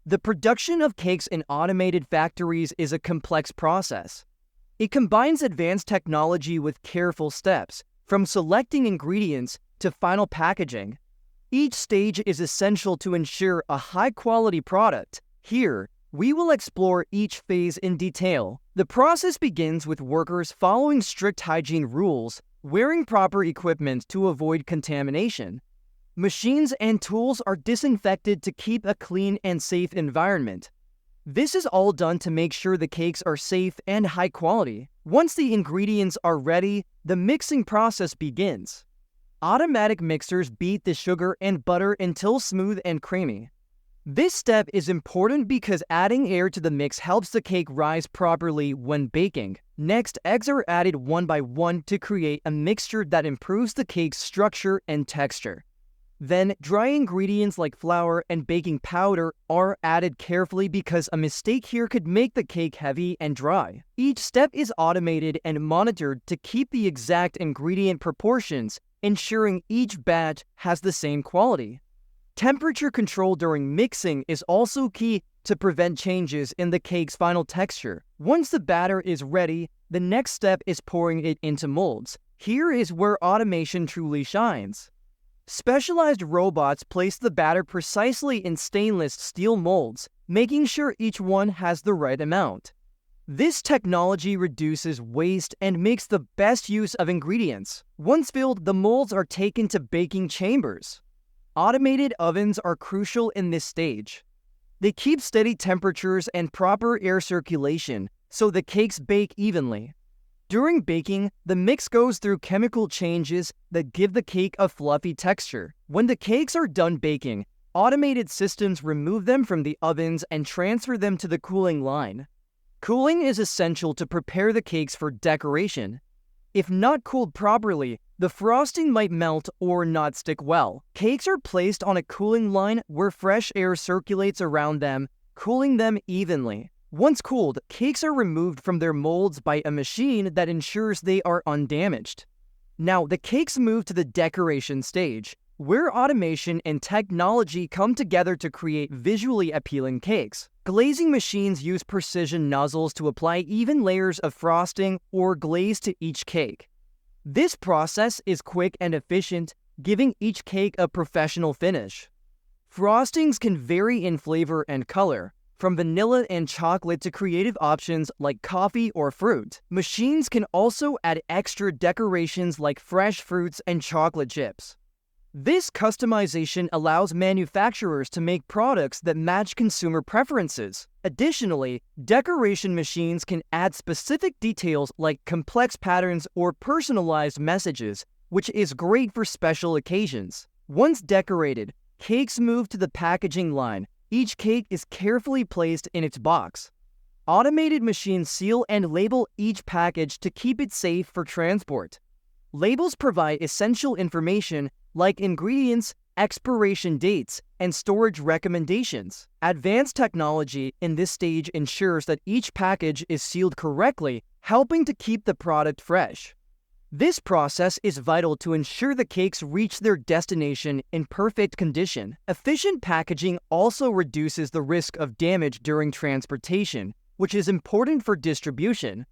The production of cakes in automated factories is a complex process. It combines advanced technology with careful steps, from selecting ingredients to final packaging. Each stage is essential to ensure a high-quality product. Here, we will explore each phase in detail. The process begins with workers following strict hygiene rules, wearing proper equipment to avoid contamination. Machines and tools are disinfected to keep a clean and safe environment. This is all done to make sure the cakes are safe and high quality. Once the ingredients are ready, the mixing process begins. Automatic mixers beat the sugar and butter until smooth and creamy. This step is important because adding air to the mix helps the cake rise properly when baking. Next, eggs are added one by one to create a mixture that improves the cake's structure and texture. Then, dry ingredients like flour and baking powder are added carefully because a mistake here could make the cake heavy and dry. Each step is automated and monitored to keep the exact ingredient proportions, ensuring each batch has the same quality. Temperature control during mixing is also key to prevent changes in the cake's final texture. Once the batter is ready, the next step is pouring it into molds. Here is where automation truly shines. Specialized robots place the batter precisely in stainless steel molds, making sure each one has the right amount. This technology reduces waste and makes the best use of ingredients. Once filled, the molds are taken to baking chambers. Automated ovens are crucial in this stage. They keep steady temperatures and proper air circulation, so the cakes bake evenly. During baking, the mix goes through chemical changes that give the cake a fluffy texture. When the cakes are done baking, automated systems remove them from the ovens and transfer them to the cooling line. Cooling is essential to prepare the cakes for decoration. If not cooled properly, the frosting might melt or not stick well. Cakes are placed on a cooling line where fresh air circulates around them, cooling them evenly. Once cooled, cakes are removed from their molds by a machine that ensures they are undamaged. Now, the cakes move to the decoration stage, where automation and technology come together to create visually appealing cakes. Glazing machines use precision nozzles to apply even layers of frosting or glaze to each cake. This process is quick and efficient, giving each cake a professional finish. Frostings can vary in flavor and color, from vanilla and chocolate to creative options like coffee or fruit. Machines can also add extra decorations like fresh fruits and chocolate chips. This customization allows manufacturers to make products that match consumer preferences. Additionally, decoration machines can add specific details like complex patterns or personalized messages, which is great for special occasions. Once decorated, cakes move to the packaging line. Each cake is carefully placed in its box. Automated machines seal and label each package to keep it safe for transport. Labels provide essential information like ingredients, expiration dates, and storage recommendations. Advanced technology in this stage ensures that each package is sealed correctly, helping to keep the product fresh. This process is vital to ensure the cakes reach their destination in perfect condition. Efficient packaging also reduces the risk of damage during transportation, which is important for distribution.